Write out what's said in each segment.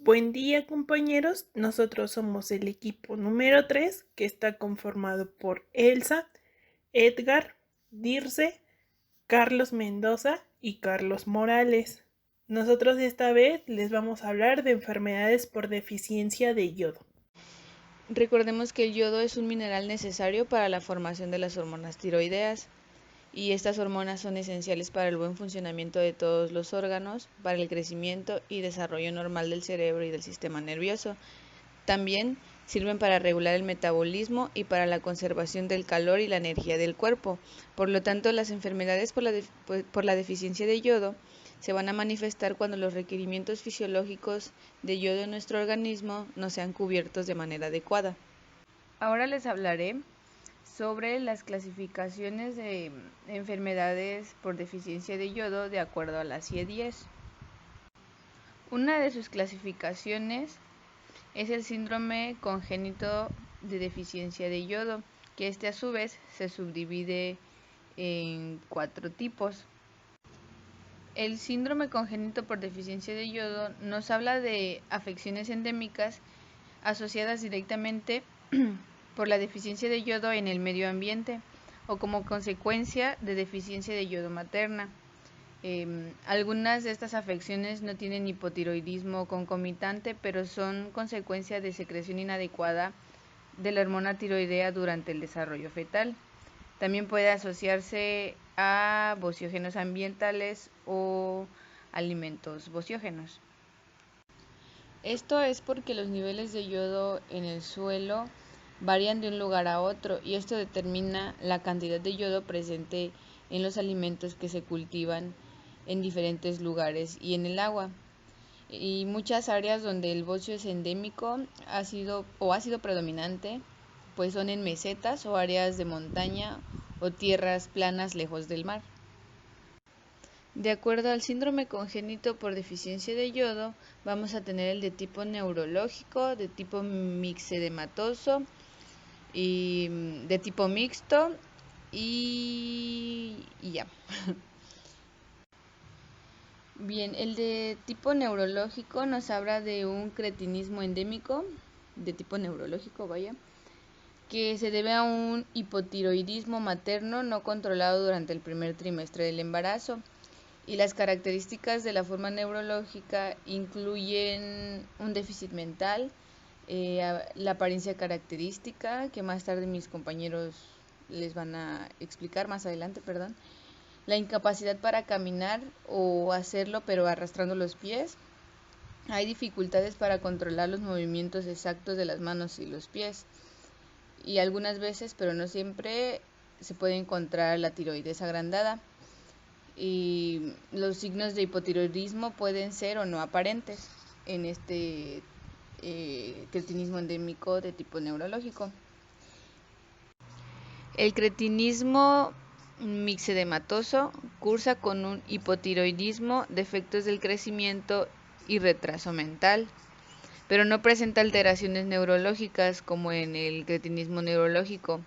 Buen día, compañeros. Nosotros somos el equipo número 3, que está conformado por Elsa, Edgar, Dirce, Carlos Mendoza y Carlos Morales. Nosotros esta vez les vamos a hablar de enfermedades por deficiencia de yodo. Recordemos que el yodo es un mineral necesario para la formación de las hormonas tiroideas y estas hormonas son esenciales para el buen funcionamiento de todos los órganos, para el crecimiento y desarrollo normal del cerebro y del sistema nervioso. También sirven para regular el metabolismo y para la conservación del calor y la energía del cuerpo. Por lo tanto, las enfermedades por la deficiencia de yodo se van a manifestar cuando los requerimientos fisiológicos de yodo en nuestro organismo no sean cubiertos de manera adecuada. Ahora les hablaré sobre las clasificaciones de enfermedades por deficiencia de yodo de acuerdo a la CIE-10. Una de sus clasificaciones es el síndrome congénito de deficiencia de yodo, que a su vez se subdivide en 4 tipos. El síndrome congénito por deficiencia de yodo nos habla de afecciones endémicas asociadas directamente por la deficiencia de yodo en el medio ambiente o como consecuencia de deficiencia de yodo materna. Algunas de estas afecciones no tienen hipotiroidismo concomitante, pero son consecuencia de secreción inadecuada de la hormona tiroidea durante el desarrollo fetal. También puede asociarse a bociógenos ambientales o alimentos bociógenos. Esto es porque los niveles de yodo en el suelo varían de un lugar a otro y esto determina la cantidad de yodo presente en los alimentos que se cultivan en diferentes lugares y en el agua. Y muchas áreas donde el bocio es endémico ha sido predominante, pues son en mesetas o áreas de montaña o tierras planas lejos del mar. De acuerdo al síndrome congénito por deficiencia de yodo, vamos a tener el de tipo neurológico, de tipo mixedematoso y de tipo mixto y ya. Bien, el de tipo neurológico nos habla de un cretinismo endémico, de tipo neurológico, vaya, que se debe a un hipotiroidismo materno no controlado durante el primer trimestre del embarazo. Y las características de la forma neurológica incluyen un déficit mental, la apariencia característica, que más tarde mis compañeros les van a explicar más adelante, perdón, la incapacidad para caminar o hacerlo pero arrastrando los pies. Hay dificultades para controlar los movimientos exactos de las manos y los pies. Y algunas veces, pero no siempre, se puede encontrar la tiroides agrandada. Y los signos de hipotiroidismo pueden ser o no aparentes en este cretinismo endémico de tipo neurológico. El cretinismo mixedematoso cursa con un hipotiroidismo, defectos del crecimiento y retraso mental, pero no presenta alteraciones neurológicas como en el cretinismo neurológico,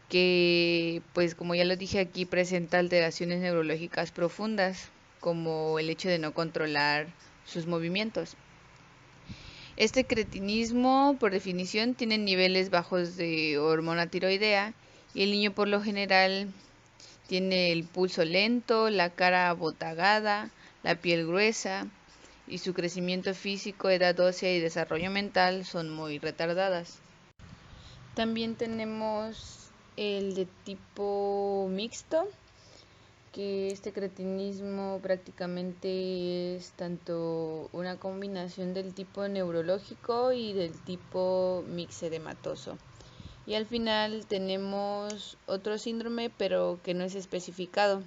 que pues como ya lo dije aquí presenta alteraciones neurológicas profundas, como el hecho de no controlar sus movimientos. Este cretinismo, por definición, tiene niveles bajos de hormona tiroidea y el niño por lo general tiene el pulso lento, la cara abotagada, la piel gruesa y su crecimiento físico, edad ósea y desarrollo mental son muy retardadas. También tenemos el de tipo mixto, que este cretinismo prácticamente es tanto una combinación del tipo neurológico y del tipo mixedematoso. Y al final tenemos otro síndrome, pero que no es especificado.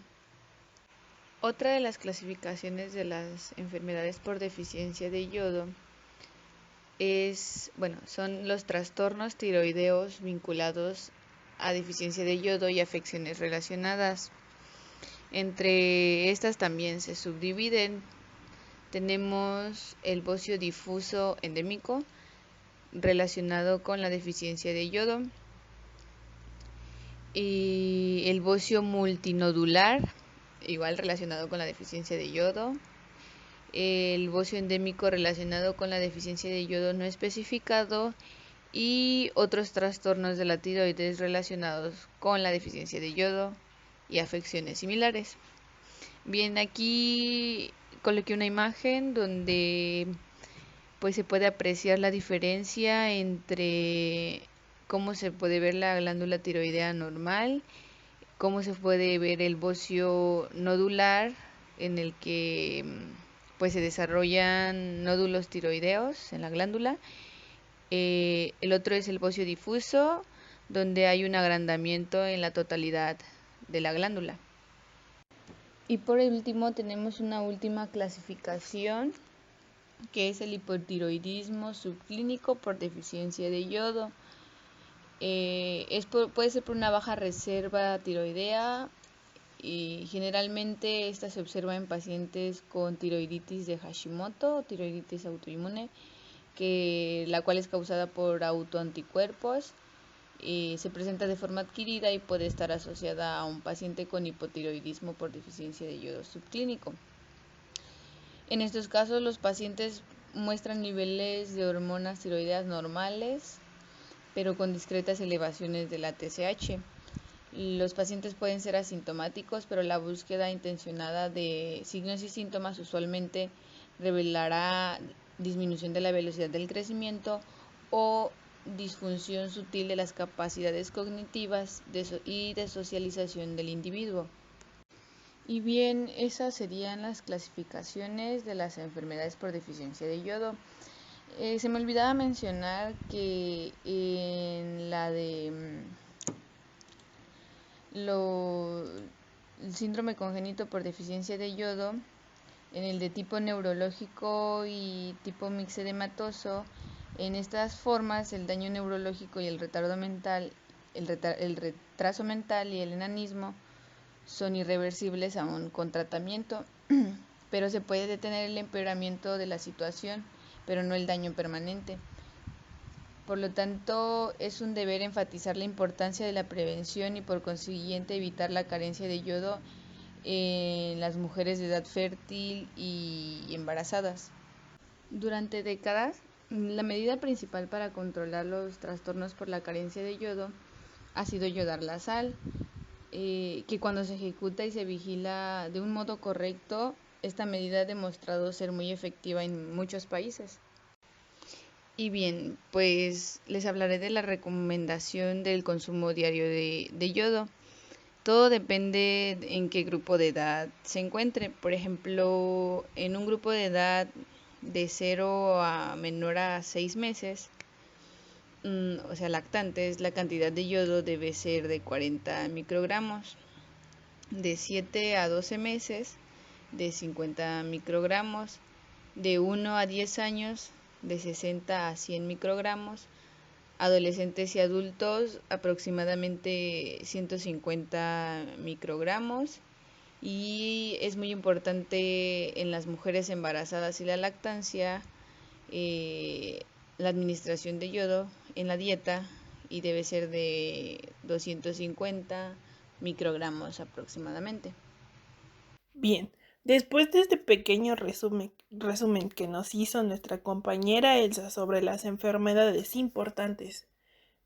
Otra de las clasificaciones de las enfermedades por deficiencia de yodo son los trastornos tiroideos vinculados a deficiencia de yodo y afecciones relacionadas. Entre estas también se subdividen. Tenemos el bocio difuso endémico relacionado con la deficiencia de yodo y el bocio multinodular igual relacionado con la deficiencia de yodo, el bocio endémico relacionado con la deficiencia de yodo no especificado y otros trastornos de la tiroides relacionados con la deficiencia de yodo y afecciones similares. Bien, aquí coloqué una imagen donde pues se puede apreciar la diferencia entre cómo se puede ver la glándula tiroidea normal, cómo se puede ver el bocio nodular en el que pues se desarrollan nódulos tiroideos en la glándula. El otro es el bocio difuso, donde hay un agrandamiento en la totalidad de la glándula. Y por último tenemos una última clasificación, que es el hipotiroidismo subclínico por deficiencia de yodo. Puede ser por una baja reserva tiroidea y generalmente esta se observa en pacientes con tiroiditis de Hashimoto o tiroiditis autoinmune, la cual es causada por autoanticuerpos. Se presenta de forma adquirida y puede estar asociada a un paciente con hipotiroidismo por deficiencia de yodo subclínico. En estos casos, los pacientes muestran niveles de hormonas tiroideas normales, pero con discretas elevaciones de la TSH. Los pacientes pueden ser asintomáticos, pero la búsqueda intencionada de signos y síntomas usualmente revelará disminución de la velocidad del crecimiento o disfunción sutil de las capacidades cognitivas y de socialización del individuo. Y bien, esas serían las clasificaciones de las enfermedades por deficiencia de yodo. Se me olvidaba mencionar que en la de el síndrome congénito por deficiencia de yodo, en el de tipo neurológico y tipo mixedematoso, en estas formas el daño neurológico y el retardo mental, el retraso mental y el enanismo son irreversibles aún con tratamiento, pero se puede detener el empeoramiento de la situación, pero no el daño permanente. Por lo tanto, es un deber enfatizar la importancia de la prevención y por consiguiente evitar la carencia de yodo en las mujeres de edad fértil y embarazadas. Durante décadas, la medida principal para controlar los trastornos por la carencia de yodo ha sido yodar la sal, que cuando se ejecuta y se vigila de un modo correcto, esta medida ha demostrado ser muy efectiva en muchos países. Y bien, pues les hablaré de la recomendación del consumo diario de yodo. Todo depende en qué grupo de edad se encuentre. Por ejemplo, en un grupo de edad de 0 a menor a 6 meses, o sea, lactantes, la cantidad de yodo debe ser de 40 microgramos. De 7 a 12 meses, de 50 microgramos. De 1 a 10 años, de 60 a 100 microgramos. Adolescentes y adultos, aproximadamente 150 microgramos. Y es muy importante en las mujeres embarazadas y la lactancia la administración de yodo en la dieta, y debe ser de 250 microgramos aproximadamente. Bien, después de este pequeño resumen que nos hizo nuestra compañera Elsa sobre las enfermedades importantes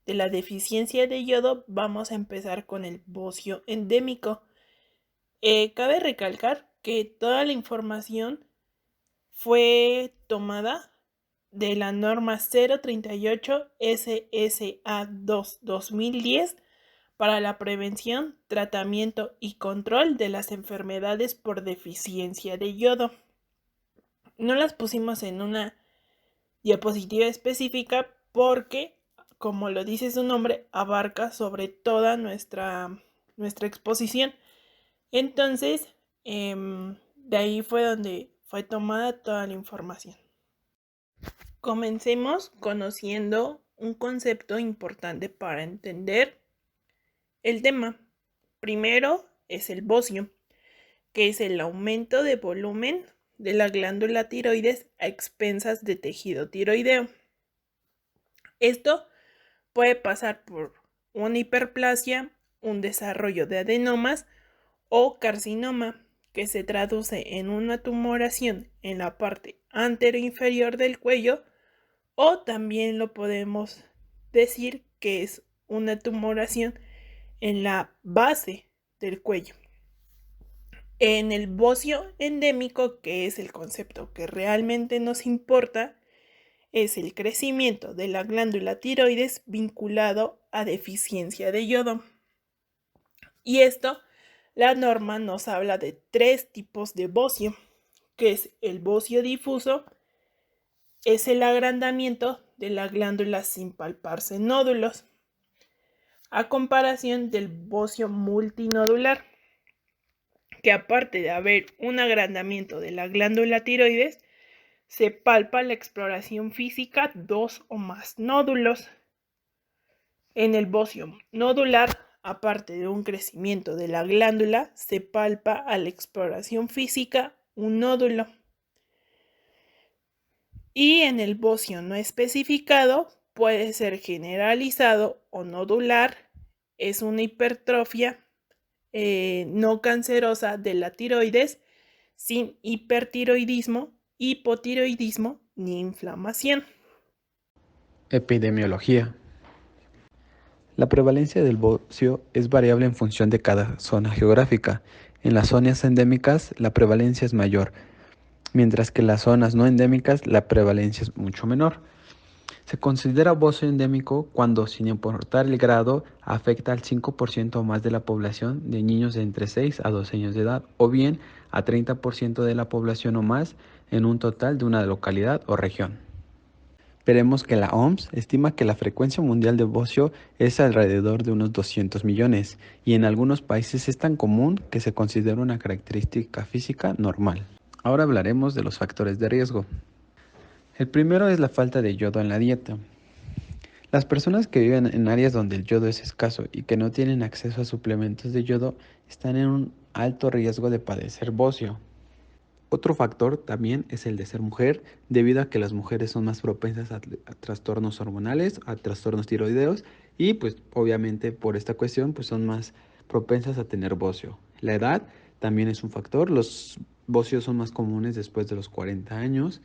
de la deficiencia de yodo, vamos a empezar con el bocio endémico. Cabe recalcar que toda la información fue tomada de la norma 038 SSA2 2010 para la prevención, tratamiento y control de las enfermedades por deficiencia de yodo. No las pusimos en una diapositiva específica porque, como lo dice su nombre, abarca sobre toda nuestra exposición. Entonces, de ahí fue donde fue tomada toda la información. Comencemos conociendo un concepto importante para entender el tema. Primero es el bocio, que es el aumento de volumen de la glándula tiroides a expensas de tejido tiroideo. Esto puede pasar por una hiperplasia, un desarrollo de adenomas o carcinoma, que se traduce en una tumoración en la parte anteroinferior del cuello, o también lo podemos decir que es una tumoración en la base del cuello. En el bocio endémico, que es el concepto que realmente nos importa, es el crecimiento de la glándula tiroides vinculado a deficiencia de yodo. Y esto, la norma nos habla de 3 tipos de bocio, que es el bocio difuso, es el agrandamiento de la glándula sin palparse nódulos, a comparación del bocio multinodular, que aparte de haber un agrandamiento de la glándula tiroides, se palpa la exploración física 2 o más nódulos. En el bocio nodular, aparte de un crecimiento de la glándula, se palpa a la exploración física un nódulo. Y en el bocio no especificado, puede ser generalizado o nodular, es una hipertrofia no cancerosa de la tiroides sin hipertiroidismo, hipotiroidismo ni inflamación. Epidemiología. La prevalencia del bocio es variable en función de cada zona geográfica. En las zonas endémicas la prevalencia es mayor, mientras que en las zonas no endémicas la prevalencia es mucho menor. Se considera bocio endémico cuando, sin importar el grado, afecta al 5% o más de la población de niños de entre 6 a 12 años de edad, o bien a 30% de la población o más en un total de una localidad o región. Veremos que la OMS estima que la frecuencia mundial de bocio es alrededor de unos 200 millones, y en algunos países es tan común que se considera una característica física normal. Ahora hablaremos de los factores de riesgo. El primero es la falta de yodo en la dieta. Las personas que viven en áreas donde el yodo es escaso y que no tienen acceso a suplementos de yodo están en un alto riesgo de padecer bocio. Otro factor también es el de ser mujer, debido a que las mujeres son más propensas a trastornos hormonales, a trastornos tiroideos, y pues obviamente por esta cuestión pues son más propensas a tener bocio. La edad también es un factor, los bocios son más comunes después de los 40 años.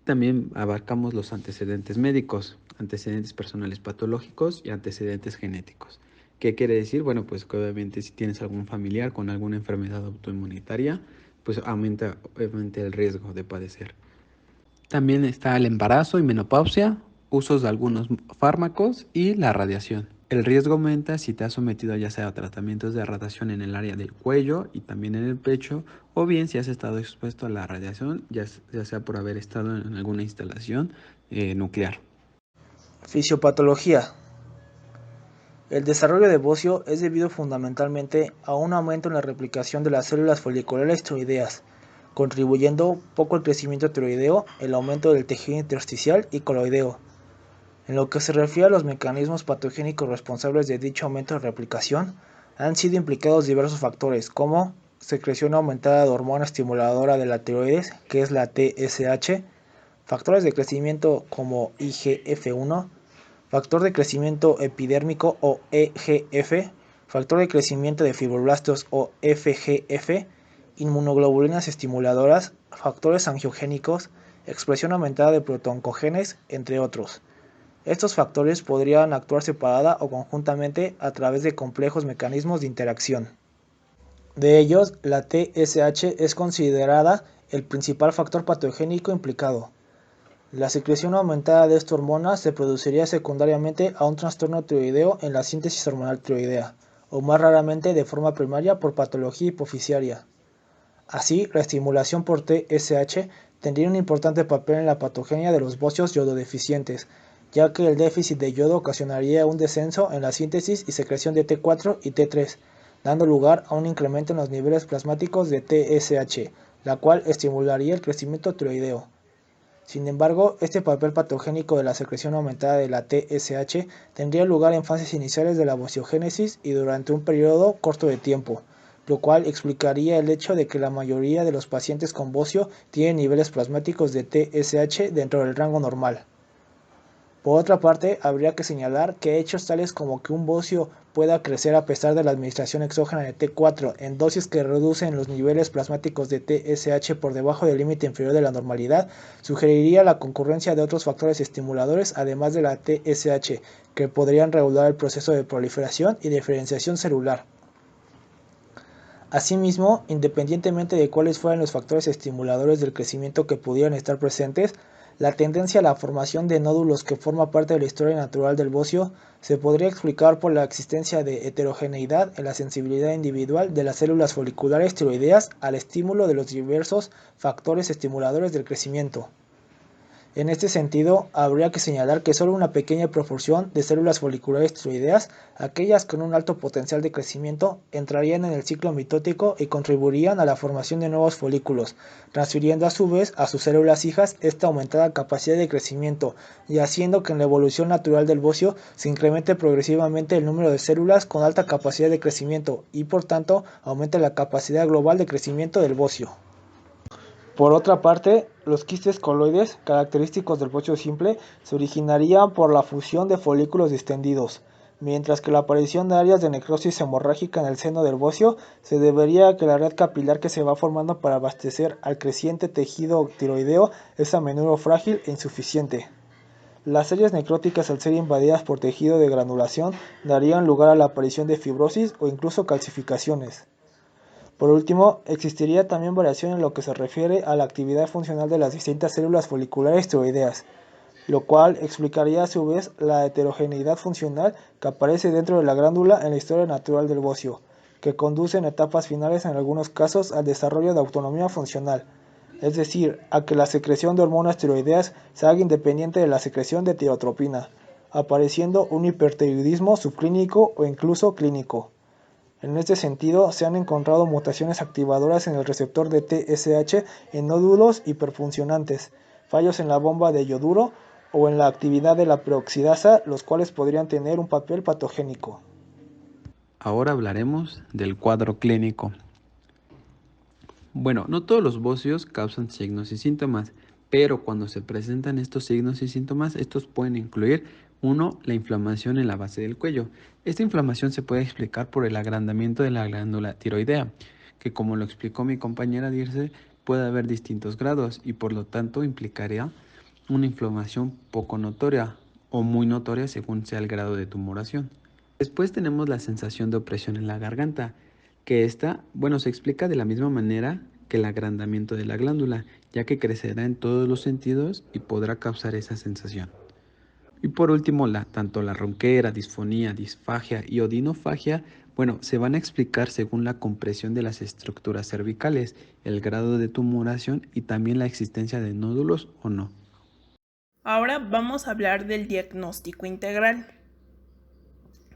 También abarcamos los antecedentes médicos, antecedentes personales patológicos y antecedentes genéticos. ¿Qué quiere decir? Bueno, pues que obviamente si tienes algún familiar con alguna enfermedad autoinmunitaria, pues aumenta obviamente el riesgo de padecer. También está el embarazo y menopausia, usos de algunos fármacos y la radiación. El riesgo aumenta si te has sometido ya sea a tratamientos de radiación en el área del cuello y también en el pecho, o bien si has estado expuesto a la radiación, ya sea por haber estado en alguna instalación nuclear. Fisiopatología. El desarrollo de bocio es debido fundamentalmente a un aumento en la replicación de las células foliculares tiroideas, contribuyendo poco al crecimiento tiroideo, el aumento del tejido intersticial y coloideo. En lo que se refiere a los mecanismos patogénicos responsables de dicho aumento de replicación, han sido implicados diversos factores como secreción aumentada de hormona estimuladora de la tiroides, que es la TSH, factores de crecimiento como IGF-1, factor de crecimiento epidérmico o EGF, factor de crecimiento de fibroblastos o FGF, inmunoglobulinas estimuladoras, factores angiogénicos, expresión aumentada de protooncogenes, entre otros. Estos factores podrían actuar separada o conjuntamente a través de complejos mecanismos de interacción. De ellos, la TSH es considerada el principal factor patogénico implicado. La secreción aumentada de esta hormona se produciría secundariamente a un trastorno tiroideo en la síntesis hormonal tiroidea, o más raramente de forma primaria por patología hipofisiaria. Así, la estimulación por TSH tendría un importante papel en la patogenia de los bocios yododeficientes, ya que el déficit de yodo ocasionaría un descenso en la síntesis y secreción de T4 y T3, dando lugar a un incremento en los niveles plasmáticos de TSH, la cual estimularía el crecimiento tiroideo. Sin embargo, este papel patogénico de la secreción aumentada de la TSH tendría lugar en fases iniciales de la bociogénesis y durante un periodo corto de tiempo, lo cual explicaría el hecho de que la mayoría de los pacientes con bocio tienen niveles plasmáticos de TSH dentro del rango normal. Por otra parte, habría que señalar que hechos tales como que un bocio pueda crecer a pesar de la administración exógena de T4 en dosis que reducen los niveles plasmáticos de TSH por debajo del límite inferior de la normalidad, sugeriría la concurrencia de otros factores estimuladores además de la TSH, que podrían regular el proceso de proliferación y diferenciación celular. Asimismo, independientemente de cuáles fueran los factores estimuladores del crecimiento que pudieran estar presentes, la tendencia a la formación de nódulos que forma parte de la historia natural del bocio se podría explicar por la existencia de heterogeneidad en la sensibilidad individual de las células foliculares tiroideas al estímulo de los diversos factores estimuladores del crecimiento. En este sentido, habría que señalar que solo una pequeña proporción de células foliculares tiroideas, aquellas con un alto potencial de crecimiento, entrarían en el ciclo mitótico y contribuirían a la formación de nuevos folículos, transfiriendo a su vez a sus células hijas esta aumentada capacidad de crecimiento y haciendo que en la evolución natural del bocio se incremente progresivamente el número de células con alta capacidad de crecimiento y por tanto aumente la capacidad global de crecimiento del bocio. Por otra parte, los quistes coloides, característicos del bocio simple, se originarían por la fusión de folículos distendidos, mientras que la aparición de áreas de necrosis hemorrágica en el seno del bocio se debería a que la red capilar que se va formando para abastecer al creciente tejido tiroideo es a menudo frágil e insuficiente. Las áreas necróticas, al ser invadidas por tejido de granulación, darían lugar a la aparición de fibrosis o incluso calcificaciones. Por último, existiría también variación en lo que se refiere a la actividad funcional de las distintas células foliculares tiroideas, lo cual explicaría a su vez la heterogeneidad funcional que aparece dentro de la glándula en la historia natural del bocio, que conduce en etapas finales en algunos casos al desarrollo de autonomía funcional, es decir, a que la secreción de hormonas tiroideas se haga independiente de la secreción de tirotropina, apareciendo un hipertiroidismo subclínico o incluso clínico. En este sentido, se han encontrado mutaciones activadoras en el receptor de TSH en nódulos hiperfuncionantes, fallos en la bomba de yoduro o en la actividad de la peroxidasa, los cuales podrían tener un papel patogénico. Ahora hablaremos del cuadro clínico. Bueno, no todos los bocios causan signos y síntomas, pero cuando se presentan estos signos y síntomas, estos pueden incluir 1. La inflamación en la base del cuello. Esta inflamación se puede explicar por el agrandamiento de la glándula tiroidea, que como lo explicó mi compañera Dirce, puede haber distintos grados y por lo tanto implicaría una inflamación poco notoria o muy notoria según sea el grado de tumoración. Después tenemos la sensación de opresión en la garganta, que esta, se explica de la misma manera que el agrandamiento de la glándula, ya que crecerá en todos los sentidos y podrá causar esa sensación. Y por último, tanto la ronquera, disfonía, disfagia y odinofagia, se van a explicar según la compresión de las estructuras cervicales, el grado de tumoración y también la existencia de nódulos o no. Ahora vamos a hablar del diagnóstico integral.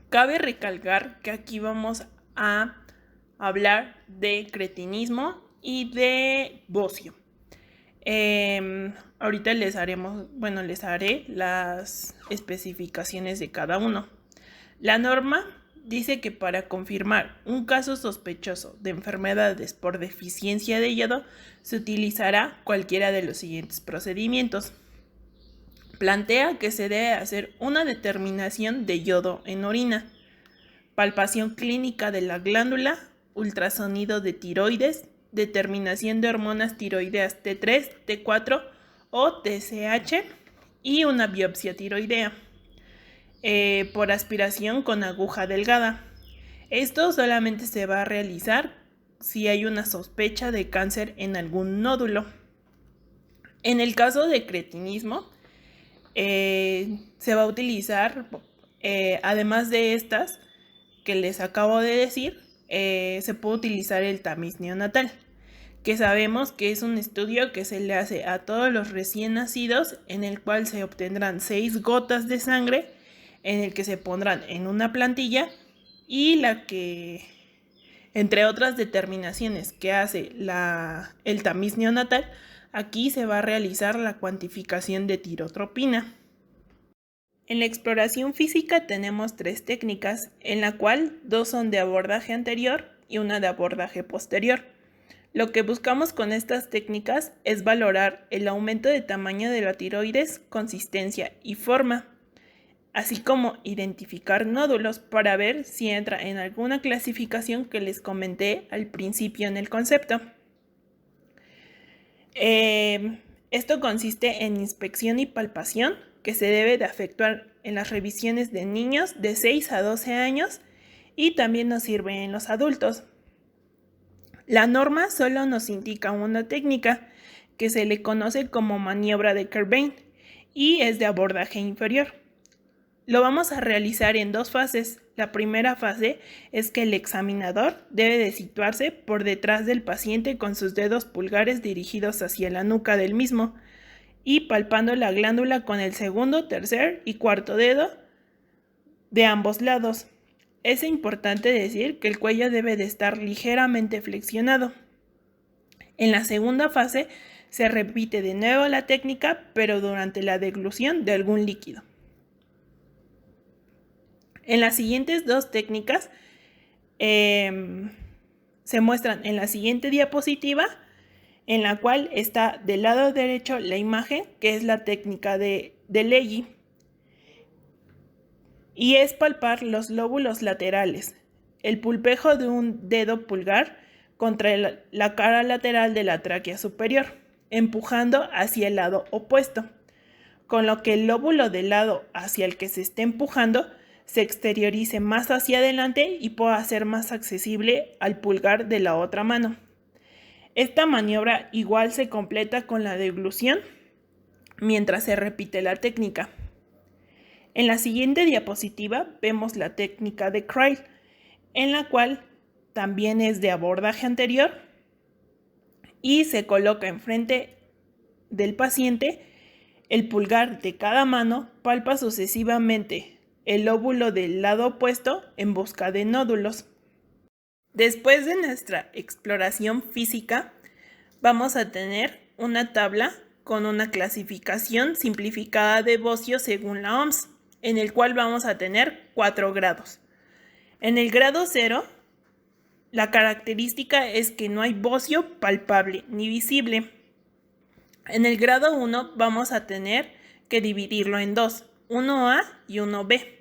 Cabe recalcar que aquí vamos a hablar de cretinismo y de bocio. Ahorita les haré las especificaciones de cada uno. La norma dice que para confirmar un caso sospechoso de enfermedades por deficiencia de yodo, se utilizará cualquiera de los siguientes procedimientos. Plantea que se debe hacer una determinación de yodo en orina, palpación clínica de la glándula, ultrasonido de tiroides, determinación de hormonas tiroideas T3, T4 o TSH y una biopsia tiroidea por aspiración con aguja delgada. Esto solamente se va a realizar si hay una sospecha de cáncer en algún nódulo. En el caso de cretinismo, se va a utilizar, además de estas que les acabo de decir, se puede utilizar el tamiz neonatal, que sabemos que es un estudio que se le hace a todos los recién nacidos, en el cual se obtendrán 6 gotas de sangre, en el que se pondrán en una plantilla y la que, entre otras determinaciones que hace el tamiz neonatal, aquí se va a realizar la cuantificación de tirotropina. En la exploración física tenemos 3 técnicas, en la cual 2 son de abordaje anterior y una de abordaje posterior. Lo que buscamos con estas técnicas es valorar el aumento de tamaño de la tiroides, consistencia y forma. así como identificar nódulos para ver si entra en alguna clasificación que les comenté al principio en el concepto. Esto consiste en inspección y palpación que se debe de efectuar en las revisiones de niños de 6 a 12 años y también nos sirve en los adultos. La norma solo nos indica una técnica que se le conoce como maniobra de Kerr-Bain y es de abordaje inferior. Lo vamos a realizar en dos fases. La primera fase es que el examinador debe de situarse por detrás del paciente con sus dedos pulgares dirigidos hacia la nuca del mismo y palpando la glándula con el segundo, tercer y cuarto dedo de ambos lados. Es importante decir que el cuello debe de estar ligeramente flexionado. En la segunda fase se repite de nuevo la técnica, pero durante la deglución de algún líquido. En las siguientes dos técnicas se muestran en la siguiente diapositiva, en la cual está del lado derecho la imagen, que es la técnica de Leggi, y es palpar los lóbulos laterales, el pulpejo de un dedo pulgar contra la cara lateral de la tráquea superior, empujando hacia el lado opuesto, con lo que el lóbulo del lado hacia el que se esté empujando se exteriorice más hacia adelante y pueda ser más accesible al pulgar de la otra mano. Esta maniobra igual se completa con la deglución mientras se repite la técnica. En la siguiente diapositiva vemos la técnica de Crile, en la cual también es de abordaje anterior y se coloca enfrente del paciente. El pulgar de cada mano palpa sucesivamente el lóbulo del lado opuesto en busca de nódulos. Después de nuestra exploración física, vamos a tener una tabla con una clasificación simplificada de bocio según la OMS, en el cual vamos a tener 4 grados. En el grado 0, la característica es que no hay bocio palpable ni visible. En el grado 1 vamos a tener que dividirlo en dos, 1A y 1B.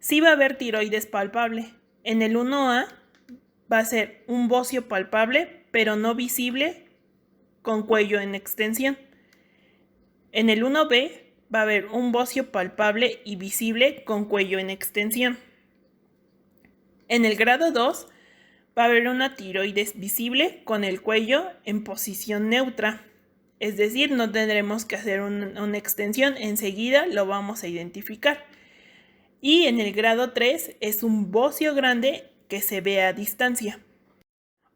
Sí va a haber tiroides palpable. En el 1A va a ser un bocio palpable, pero no visible, con cuello en extensión. En el 1B va a haber un bocio palpable y visible con cuello en extensión. En el grado 2 va a haber una tiroides visible con el cuello en posición neutra. Es decir, no tendremos que hacer una extensión, enseguida lo vamos a identificar. Y en el grado 3 es un bocio grande que se ve a distancia.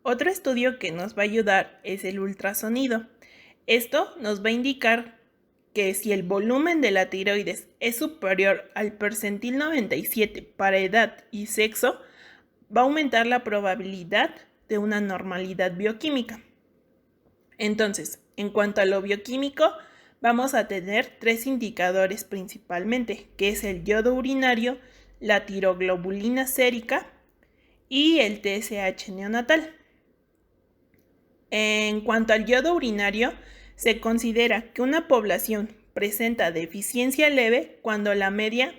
Otro estudio que nos va a ayudar es el ultrasonido. Esto nos va a indicar que si el volumen de la tiroides es superior al percentil 97 para edad y sexo, va a aumentar la probabilidad de una normalidad bioquímica. Entonces, en cuanto a lo bioquímico, vamos a tener 3 indicadores principalmente, que es el yodo urinario, la tiroglobulina sérica y el TSH neonatal. En cuanto al yodo urinario, se considera que una población presenta deficiencia leve cuando la media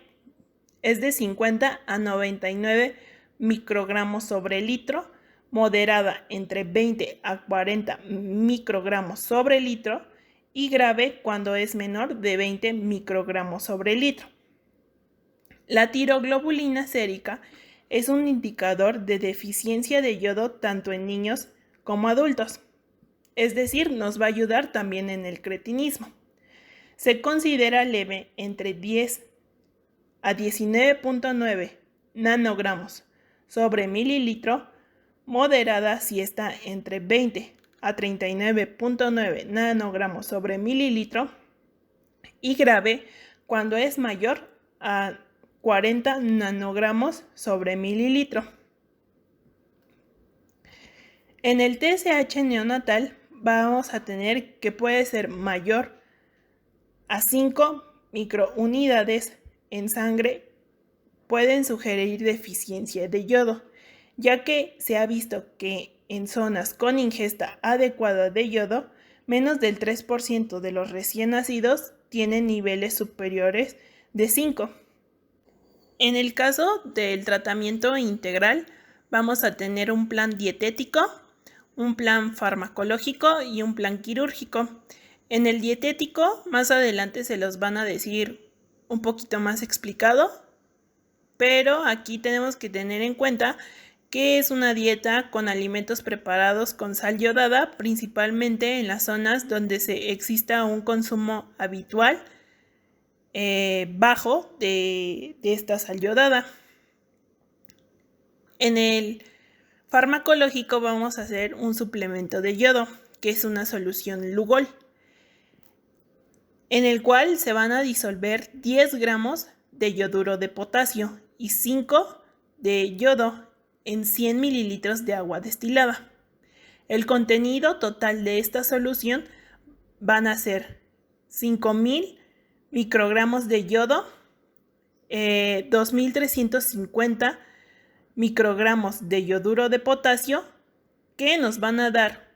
es de 50 a 99 microgramos sobre litro, moderada entre 20 a 40 microgramos sobre litro y grave cuando es menor de 20 microgramos sobre litro. La tiroglobulina sérica es un indicador de deficiencia de yodo tanto en niños como adultos. Es decir, nos va a ayudar también en el cretinismo. Se considera leve entre 10 a 19.9 nanogramos sobre mililitro, moderada si está entre 20 a 39.9 nanogramos sobre mililitro y grave cuando es mayor a 40 nanogramos sobre mililitro. En el TSH neonatal vamos a tener que puede ser mayor a 5 microunidades en sangre, pueden sugerir deficiencia de yodo, ya que se ha visto que en zonas con ingesta adecuada de yodo, menos del 3% de los recién nacidos tienen niveles superiores de 5. En el caso del tratamiento integral, vamos a tener un plan dietético, un plan farmacológico y un plan quirúrgico. En el dietético, más adelante se los van a decir un poquito más explicado, pero aquí tenemos que tener en cuenta que es una dieta con alimentos preparados con sal yodada, principalmente en las zonas donde exista un consumo habitual bajo de esta sal yodada. En el farmacológico vamos a hacer un suplemento de yodo, que es una solución Lugol, en el cual se van a disolver 10 gramos de yoduro de potasio y 5 de yodo en 100 mililitros de agua destilada. El contenido total de esta solución van a ser 5000 microgramos de yodo, 2350 microgramos de yoduro de potasio, que nos van a dar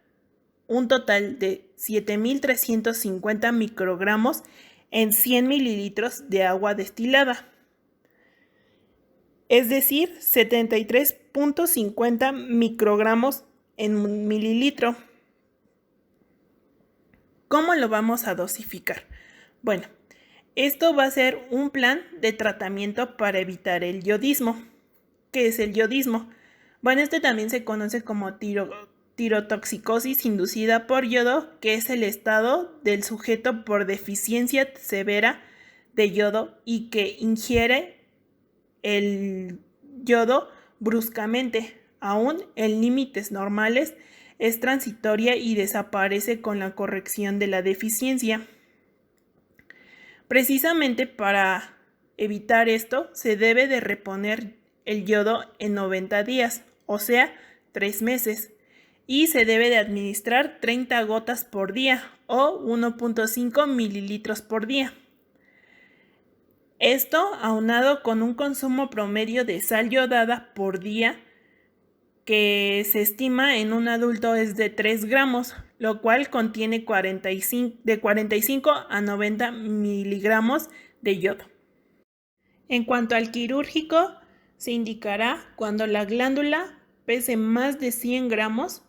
un total de 7350 microgramos en 100 mililitros de agua destilada, es decir, 73.50 microgramos en un mililitro. ¿Cómo lo vamos a dosificar? Bueno, esto va a ser un plan de tratamiento para evitar el yodismo. ¿Qué es el yodismo? Bueno, este también se conoce como tirotoxicosis inducida por yodo, que es el estado del sujeto por deficiencia severa de yodo y que ingiere el yodo bruscamente, aún en límites normales, es transitoria y desaparece con la corrección de la deficiencia. Precisamente para evitar esto, se debe de reponer el yodo en 90 días, o sea, 3 meses, y se debe de administrar 30 gotas por día o 1.5 mililitros por día. Esto aunado con un consumo promedio de sal yodada por día que se estima en un adulto es de 3 gramos, lo cual contiene de 45 a 90 miligramos de yodo. En cuanto al quirúrgico, se indicará cuando la glándula pese más de 100 gramos.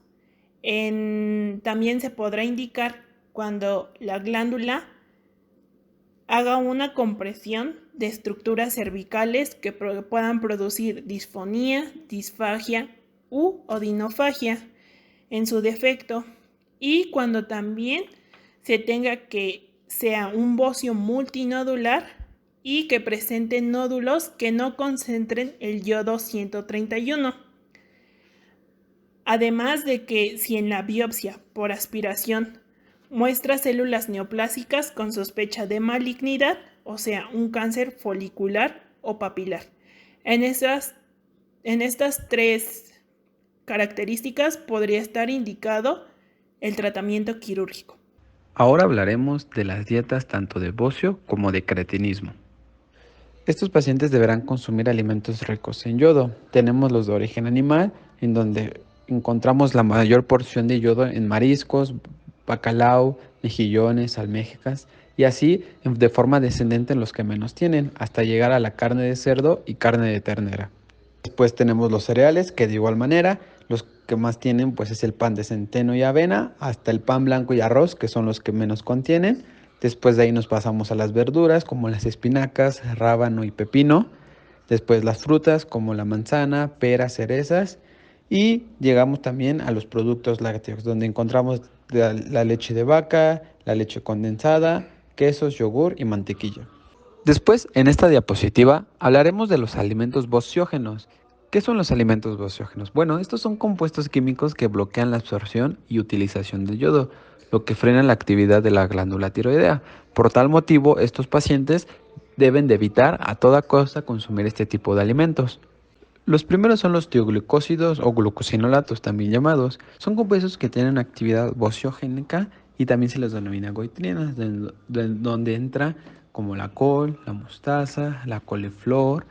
También se podrá indicar cuando la glándula haga una compresión de estructuras cervicales que puedan producir disfonía, disfagia u odinofagia en su defecto, y cuando también se tenga que sea un bocio multinodular y que presente nódulos que no concentren el yodo 131. Además de que si en la biopsia por aspiración muestra células neoplásicas con sospecha de malignidad, o sea, un cáncer folicular o papilar. En estas 3 características podría estar indicado el tratamiento quirúrgico. Ahora hablaremos de las dietas tanto de bocio como de cretinismo. Estos pacientes deberán consumir alimentos ricos en yodo. Tenemos los de origen animal, en donde encontramos la mayor porción de yodo en mariscos, bacalao, mejillones, almejas, y así de forma descendente en los que menos tienen, hasta llegar a la carne de cerdo y carne de ternera. Después tenemos los cereales, que de igual manera, los que más tienen pues es el pan de centeno y avena, hasta el pan blanco y arroz, que son los que menos contienen. Después de ahí nos pasamos a las verduras, como las espinacas, rábano y pepino. Después las frutas, como la manzana, peras, cerezas. Y llegamos también a los productos lácteos, donde encontramos la leche de vaca, la leche condensada, quesos, yogur y mantequilla. Después, en esta diapositiva, hablaremos de los alimentos bociógenos. ¿Qué son los alimentos bociógenos? Bueno, estos son compuestos químicos que bloquean la absorción y utilización del yodo, lo que frena la actividad de la glándula tiroidea. Por tal motivo, estos pacientes deben de evitar a toda costa consumir este tipo de alimentos. Los primeros son los tioglucósidos o glucosinolatos, también llamados. Son compuestos que tienen actividad bociogénica y también se les denomina goitrinas, donde entra como la col, la mostaza, la coliflor,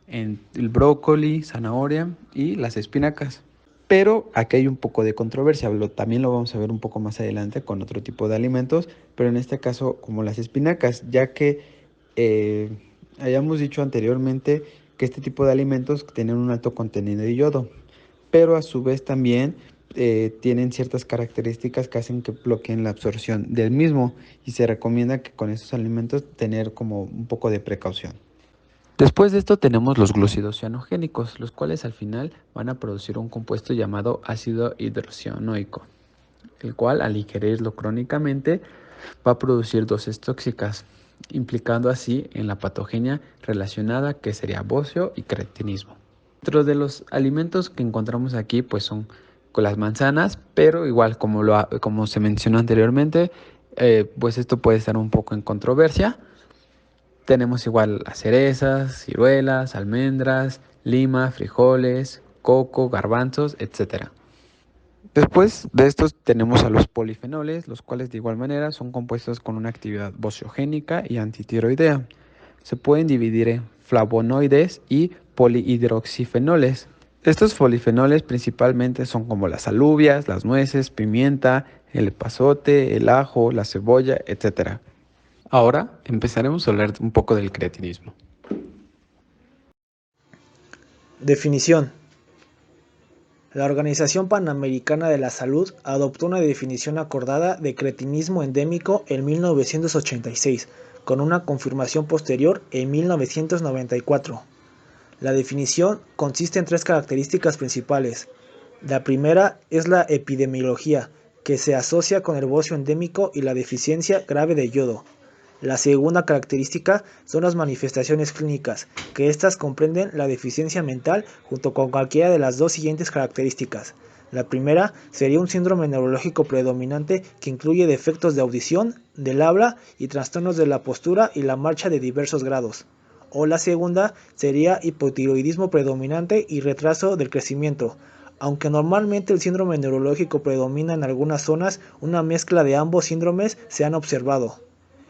el brócoli, zanahoria y las espinacas. Pero aquí hay un poco de controversia, también lo vamos a ver un poco más adelante con otro tipo de alimentos, pero en este caso como las espinacas, ya que hayamos dicho anteriormente que este tipo de alimentos tienen un alto contenido de yodo, pero a su vez también tienen ciertas características que hacen que bloqueen la absorción del mismo, y se recomienda que con estos alimentos tener como un poco de precaución. Después de esto tenemos los glúcidos cianogénicos, los cuales al final van a producir un compuesto llamado ácido hidrocianoico, el cual al ingerirlo crónicamente va a producir dosis tóxicas, implicando así en la patogenia relacionada, que sería bocio y cretinismo. Dentro de los alimentos que encontramos aquí pues son con las manzanas, pero igual como se mencionó anteriormente, pues esto puede estar un poco en controversia. Tenemos igual las cerezas, ciruelas, almendras, lima, frijoles, coco, garbanzos, etc. Después de estos tenemos a los polifenoles, los cuales de igual manera son compuestos con una actividad bociogénica y antitiroidea. Se pueden dividir en flavonoides y polihidroxifenoles. Estos polifenoles principalmente son como las alubias, las nueces, pimienta, el epazote, el ajo, la cebolla, etc. Ahora empezaremos a hablar un poco del creatinismo. Definición. La Organización Panamericana de la Salud adoptó una definición acordada de cretinismo endémico en 1986, con una confirmación posterior en 1994. La definición consiste en 3 características principales. La primera es la epidemiología, que se asocia con el bocio endémico y la deficiencia grave de yodo. La segunda característica son las manifestaciones clínicas, que éstas comprenden la deficiencia mental junto con cualquiera de las 2 siguientes características. La primera sería un síndrome neurológico predominante que incluye defectos de audición, del habla y trastornos de la postura y la marcha de diversos grados. O la segunda sería hipotiroidismo predominante y retraso del crecimiento. Aunque normalmente el síndrome neurológico predomina en algunas zonas, una mezcla de ambos síndromes se han observado.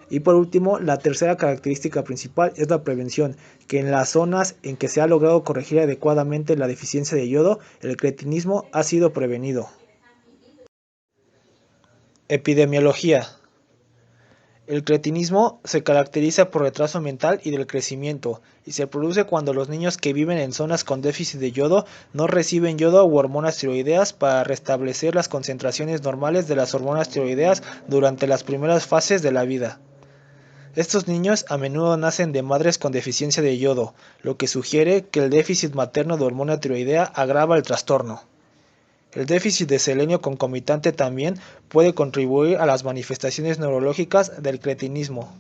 Y por último, la tercera característica principal es la prevención, que en las zonas en que se ha logrado corregir adecuadamente la deficiencia de yodo, el cretinismo ha sido prevenido. Epidemiología. El cretinismo se caracteriza por retraso mental y del crecimiento, y se produce cuando los niños que viven en zonas con déficit de yodo no reciben yodo u hormonas tiroideas para restablecer las concentraciones normales de las hormonas tiroideas durante las primeras fases de la vida. Estos niños a menudo nacen de madres con deficiencia de yodo, lo que sugiere que el déficit materno de hormona tiroidea agrava el trastorno. El déficit de selenio concomitante también puede contribuir a las manifestaciones neurológicas del cretinismo.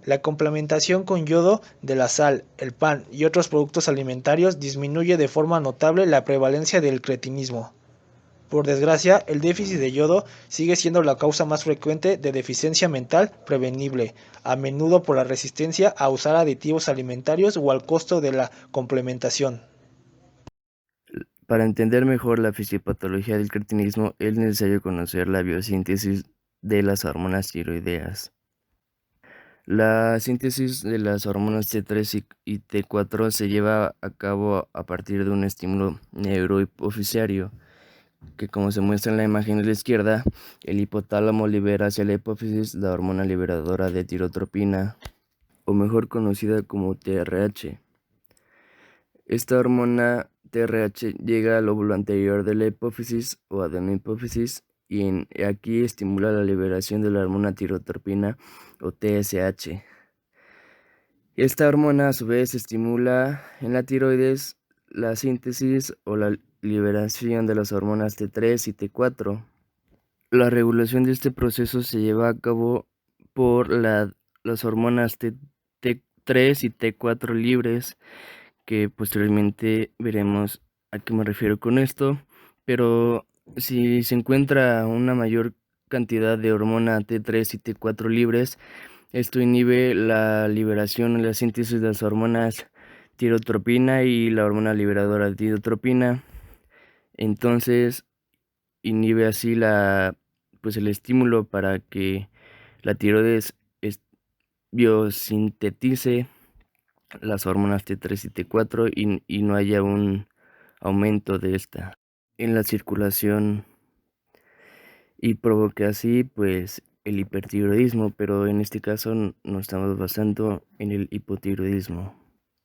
La complementación con yodo de la sal, el pan y otros productos alimentarios disminuye de forma notable la prevalencia del cretinismo. Por desgracia, el déficit de yodo sigue siendo la causa más frecuente de deficiencia mental prevenible, a menudo por la resistencia a usar aditivos alimentarios o al costo de la complementación. Para entender mejor la fisiopatología del cretinismo es necesario conocer la biosíntesis de las hormonas tiroideas. La síntesis de las hormonas T3 y T4 se lleva a cabo a partir de un estímulo neurohipofisiario, que como se muestra en la imagen de la izquierda, el hipotálamo libera hacia la hipófisis la hormona liberadora de tirotropina, o mejor conocida como TRH. Esta hormona TRH llega al lóbulo anterior de la hipófisis o adenohipófisis y aquí estimula la liberación de la hormona tirotropina o TSH. Esta hormona a su vez estimula en la tiroides la síntesis o la liberación de las hormonas T3 y T4. La regulación de este proceso se lleva a cabo por las hormonas T3 y T4 libres, que posteriormente veremos a qué me refiero con esto, pero si se encuentra una mayor cantidad de hormona T3 y T4 libres, esto inhibe la liberación y la síntesis de las hormonas tirotropina y la hormona liberadora de tirotropina. Entonces inhibe así el estímulo para que la tiroides biosintetice las hormonas T3 y T4 y no haya un aumento de esta en la circulación y provoque así el hipertiroidismo, pero en este caso nos estamos basando en el hipotiroidismo.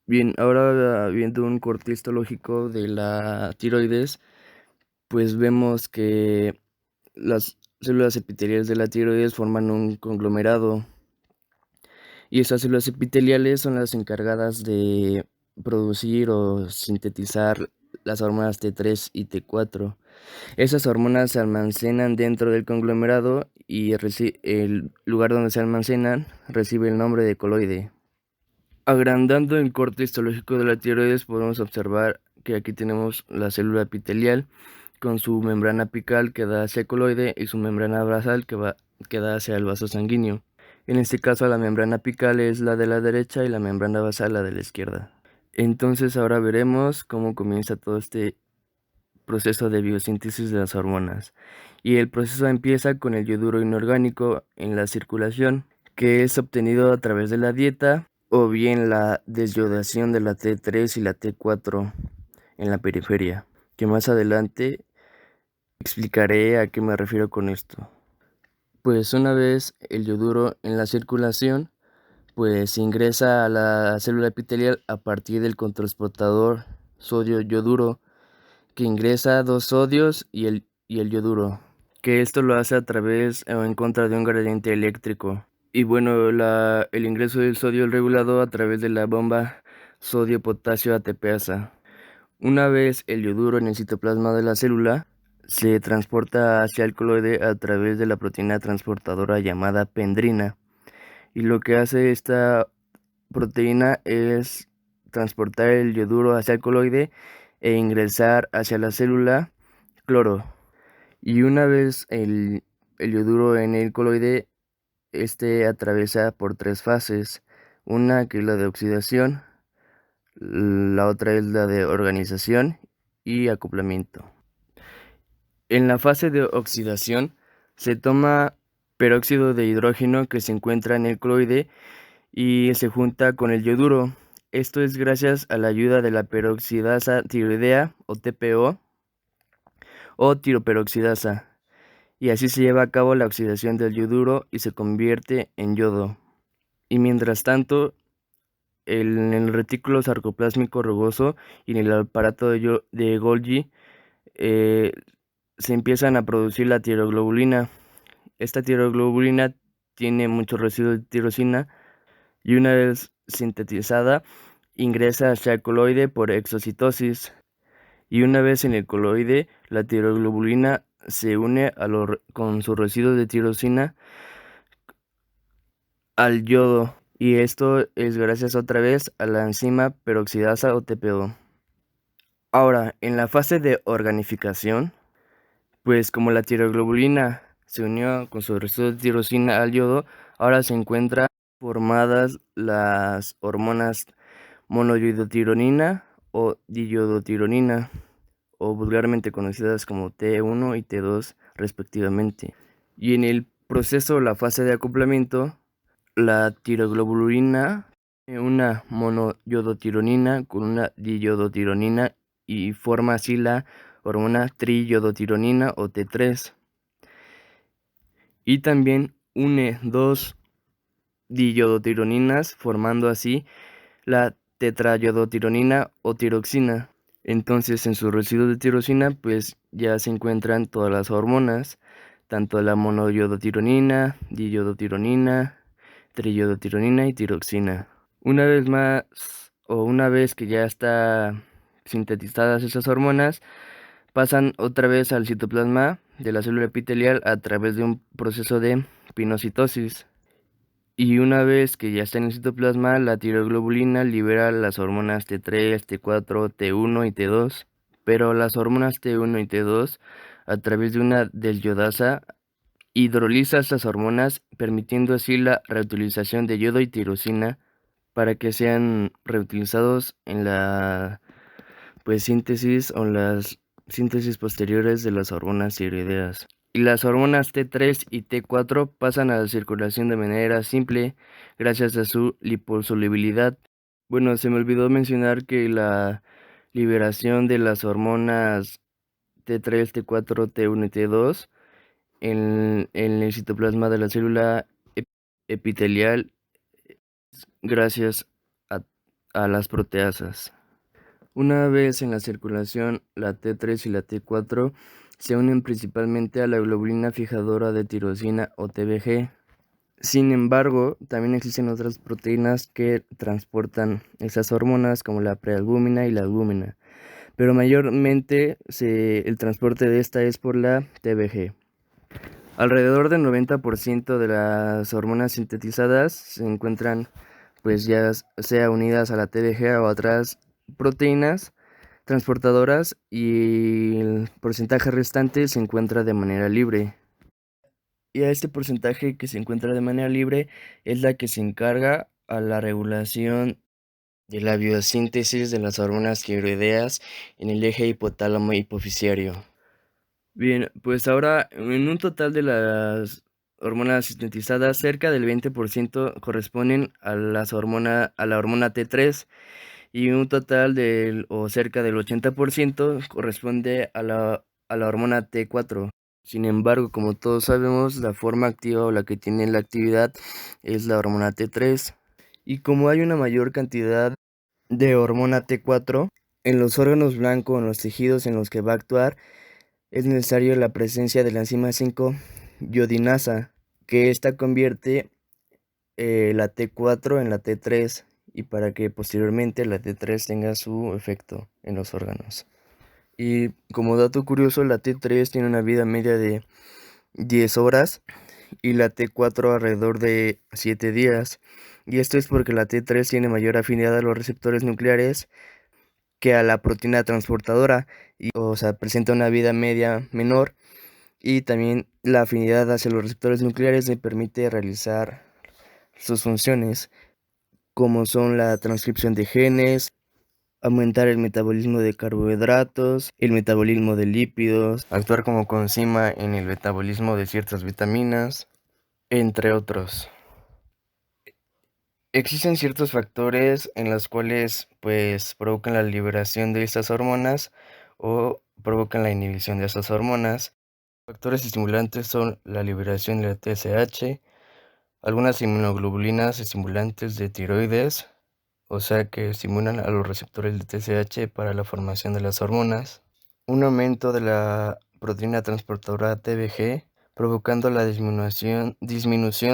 Bien, ahora viendo un corte histológico de la tiroides, pues vemos que las células epiteliales de la tiroides forman un conglomerado y esas células epiteliales son las encargadas de producir o sintetizar las hormonas T3 y T4. Esas hormonas se almacenan dentro del conglomerado y el lugar donde se almacenan recibe el nombre de coloide. Agrandando el corte histológico de la tiroides podemos observar que aquí tenemos la célula epitelial con su membrana apical que da hacia el coloide y su membrana basal que da hacia el vaso sanguíneo. En este caso la membrana apical es la de la derecha y la membrana basal la de la izquierda. Entonces ahora veremos cómo comienza todo este proceso de biosíntesis de las hormonas. Y el proceso empieza con el yoduro inorgánico en la circulación, que es obtenido a través de la dieta o bien la desyodación de la T3 y la T4 en la periferia, que más adelante explicaré a qué me refiero con esto. Pues una vez el yoduro en la circulación, pues ingresa a la célula epitelial a partir del cotransportador sodio-yoduro, que ingresa 2 sodios y el yoduro, que esto lo hace a través o en contra de un gradiente eléctrico. Y bueno, el ingreso del sodio es regulado a través de la bomba sodio-potasio ATPasa. Una vez el yoduro en el citoplasma de la célula, se transporta hacia el coloide a través de la proteína transportadora llamada pendrina. Y lo que hace esta proteína es transportar el yoduro hacia el coloide e ingresar hacia la célula cloro. Y una vez el yoduro en el coloide, este atraviesa por 3 fases. Una que es la de oxidación, la otra es la de organización y acoplamiento. En la fase de oxidación se toma peróxido de hidrógeno que se encuentra en el coloide y se junta con el yoduro. Esto es gracias a la ayuda de la peroxidasa tiroidea o TPO o tiroperoxidasa, y así se lleva a cabo la oxidación del yoduro y se convierte en yodo. Y mientras tanto, en el retículo sarcoplásmico rugoso y en el aparato de Golgi se empiezan a producir la tiroglobulina. Esta tiroglobulina tiene muchos residuos de tirosina y una vez sintetizada ingresa hacia el coloide por exocitosis. Y una vez en el coloide, la tiroglobulina se une con sus residuos de tirosina al yodo, y esto es gracias otra vez a la enzima peroxidasa o TPO. Ahora, en la fase de organificación, pues como la tiroglobulina se unió con su residuos de tirosina al yodo, ahora se encuentran formadas las hormonas monoyodotironina o diyodotironina, o vulgarmente conocidas como T1 y T2 respectivamente. Y en el proceso, la fase de acoplamiento, la tiroglobulina tiene una monoyodotironina con una diyodotironina y forma así la hormona triyodotironina o T3. Y también une 2 diyodotironinas formando así la tetrayodotironina o tiroxina. Entonces en sus residuos de tirosina pues ya se encuentran todas las hormonas, tanto la monoyodotironina, diyodotironina, triyodotironina y tiroxina. Una vez más, o una vez que ya está sintetizadas esas hormonas, pasan otra vez al citoplasma de la célula epitelial a través de un proceso de pinocitosis. Y una vez que ya está en el citoplasma, la tiroglobulina libera las hormonas T3, T4, T1 y T2, pero las hormonas T1 y T2, a través de una desyodasa, hidroliza estas hormonas, permitiendo así la reutilización de yodo y tirosina para que sean reutilizados en la síntesis o las síntesis posteriores de las hormonas tiroideas. Y las hormonas T3 y T4 pasan a la circulación de manera simple gracias a su liposolubilidad. Bueno, se me olvidó mencionar que la liberación de las hormonas T3, T4, T1 y T2 en el citoplasma de la célula epitelial gracias a las proteasas. Una vez en la circulación, la T3 y la T4 se unen principalmente a la globulina fijadora de tirosina o TBG. Sin embargo, también existen otras proteínas que transportan esas hormonas como la prealbúmina y la albúmina, pero mayormente el transporte de esta es por la TBG. Alrededor del 90% de las hormonas sintetizadas se encuentran pues ya sea unidas a la TBG o a otras proteínas transportadoras, y el porcentaje restante se encuentra de manera libre. Y a este porcentaje que se encuentra de manera libre es la que se encarga a la regulación de la biosíntesis de las hormonas tiroideas en el eje hipotálamo hipoficiario. Bien, pues ahora en un total de las hormonas sintetizadas, cerca del 20% corresponden a la hormona T3, y un total cerca del 80% corresponde a la hormona T4. Sin embargo, como todos sabemos, la forma activa o la que tiene la actividad es la hormona T3. Y como hay una mayor cantidad de hormona T4 en los órganos blancos, en los tejidos en los que va a actuar, es necesaria la presencia de la enzima 5-iodinasa, que esta convierte la T4 en la T3, y para que posteriormente la T3 tenga su efecto en los órganos. Y como dato curioso, la T3 tiene una vida media de 10 horas y la T4 alrededor de 7 días. Y esto es porque la T3 tiene mayor afinidad a los receptores nucleares que a la proteína transportadora, o sea, presenta una vida media menor, y también la afinidad hacia los receptores nucleares le permite realizar sus funciones, como son la transcripción de genes, aumentar el metabolismo de carbohidratos, el metabolismo de lípidos, actuar como coenzima en el metabolismo de ciertas vitaminas, entre otros. Existen ciertos factores en los cuales pues provocan la liberación de estas hormonas o provocan la inhibición de estas hormonas. Factores estimulantes son la liberación de la TSH, algunas inmunoglobulinas estimulantes de tiroides, o sea que estimulan a los receptores de TSH para la formación de las hormonas, un aumento de la proteína transportadora TBG, provocando la disminución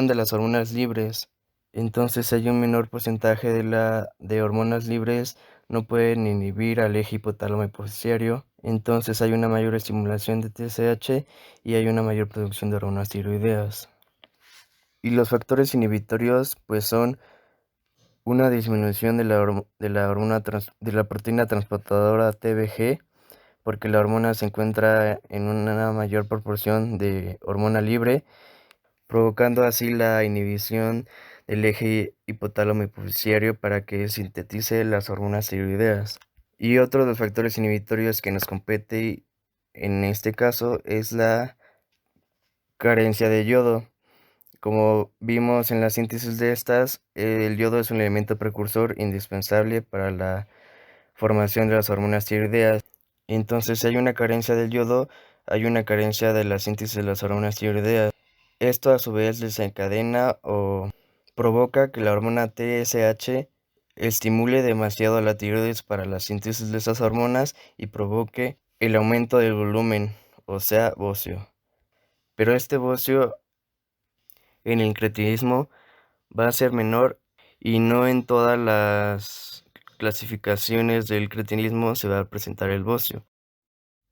de las hormonas libres. Entonces hay un menor porcentaje de hormonas libres, no pueden inhibir al eje hipotálamo hipoficiario, entonces hay una mayor estimulación de TSH y hay una mayor producción de hormonas tiroideas. Y los factores inhibitorios pues son una disminución de la proteína transportadora TBG, porque la hormona se encuentra en una mayor proporción de hormona libre, provocando así la inhibición del eje hipotálamo hipoficiario para que sintetice las hormonas tiroideas. Y otro de los factores inhibitorios que nos compete en este caso es la carencia de yodo. Como vimos en la síntesis de estas, el yodo es un elemento precursor indispensable para la formación de las hormonas tiroideas. Entonces, si hay una carencia del yodo, hay una carencia de la síntesis de las hormonas tiroideas. Esto a su vez desencadena o provoca que la hormona TSH estimule demasiado a la tiroides para la síntesis de esas hormonas y provoque el aumento del volumen, o sea, bocio. Pero este bocio en el cretinismo va a ser menor, y no en todas las clasificaciones del cretinismo se va a presentar el bocio.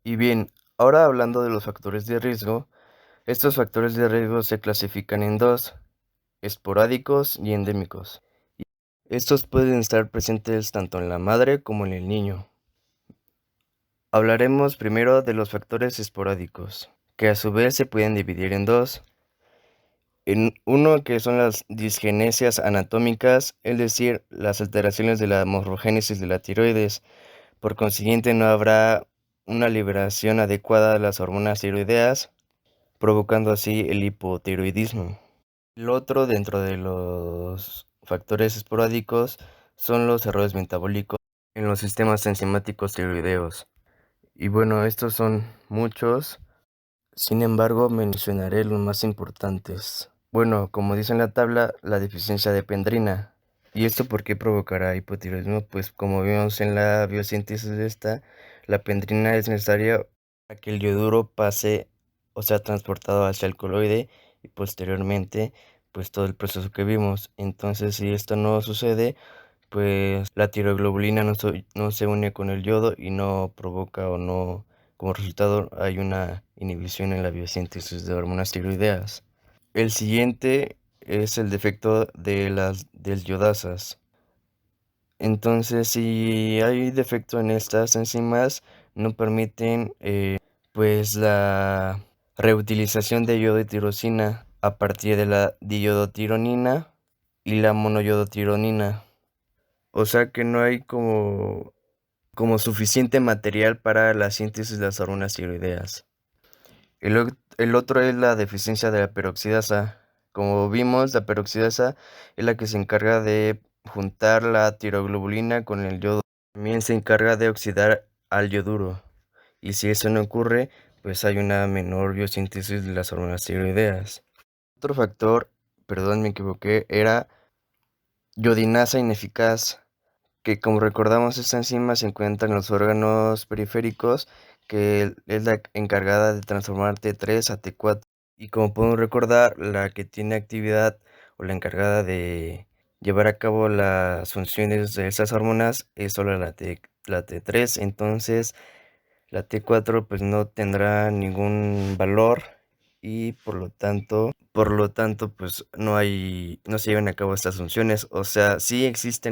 Y bien, ahora hablando de los factores de riesgo, estos factores de riesgo se clasifican en dos: esporádicos y endémicos. Estos pueden estar presentes tanto en la madre como en el niño. Hablaremos primero de los factores esporádicos, que a su vez se pueden dividir en dos. En uno, que son las disgenesias anatómicas, es decir, las alteraciones de la morfogénesis de la tiroides. Por consiguiente, no habrá una liberación adecuada de las hormonas tiroideas, provocando así el hipotiroidismo. El otro dentro de los factores esporádicos son los errores metabólicos en los sistemas enzimáticos tiroideos. Y bueno, estos son muchos, sin embargo mencionaré los más importantes. Bueno, como dice en la tabla, la deficiencia de pendrina. ¿Y esto por qué provocará hipotiroidismo? Pues como vimos en la biosíntesis de esta, la pendrina es necesaria para que el yoduro pase o sea transportado hacia el coloide y posteriormente pues todo el proceso que vimos. Entonces si esto no sucede, pues la tiroglobulina no se une con el yodo y no provoca o no, como resultado hay una inhibición en la biosíntesis de hormonas tiroideas. El siguiente es el defecto de las yodasas. Entonces, si hay defecto en estas enzimas, no permiten pues la reutilización de yodo y tirosina a partir de la diyodotironina y la monoyodotironina. O sea que no hay como suficiente material para la síntesis de las hormonas tiroideas. El otro es la deficiencia de la peroxidasa. Como vimos, la peroxidasa es la que se encarga de juntar la tiroglobulina con el yodo. También se encarga de oxidar al yoduro. Y si eso no ocurre, pues hay una menor biosíntesis de las hormonas tiroideas. Otro factor, perdón, me equivoqué, era yodinasa ineficaz, que como recordamos esta enzima se encuentra en los órganos periféricos, que es la encargada de transformar T3 a T4. Y como podemos recordar, la que tiene actividad o la encargada de llevar a cabo las funciones de esas hormonas es solo la T3, entonces la T4 pues no tendrá ningún valor y por lo tanto pues no se llevan a cabo estas funciones. O sea, sí existe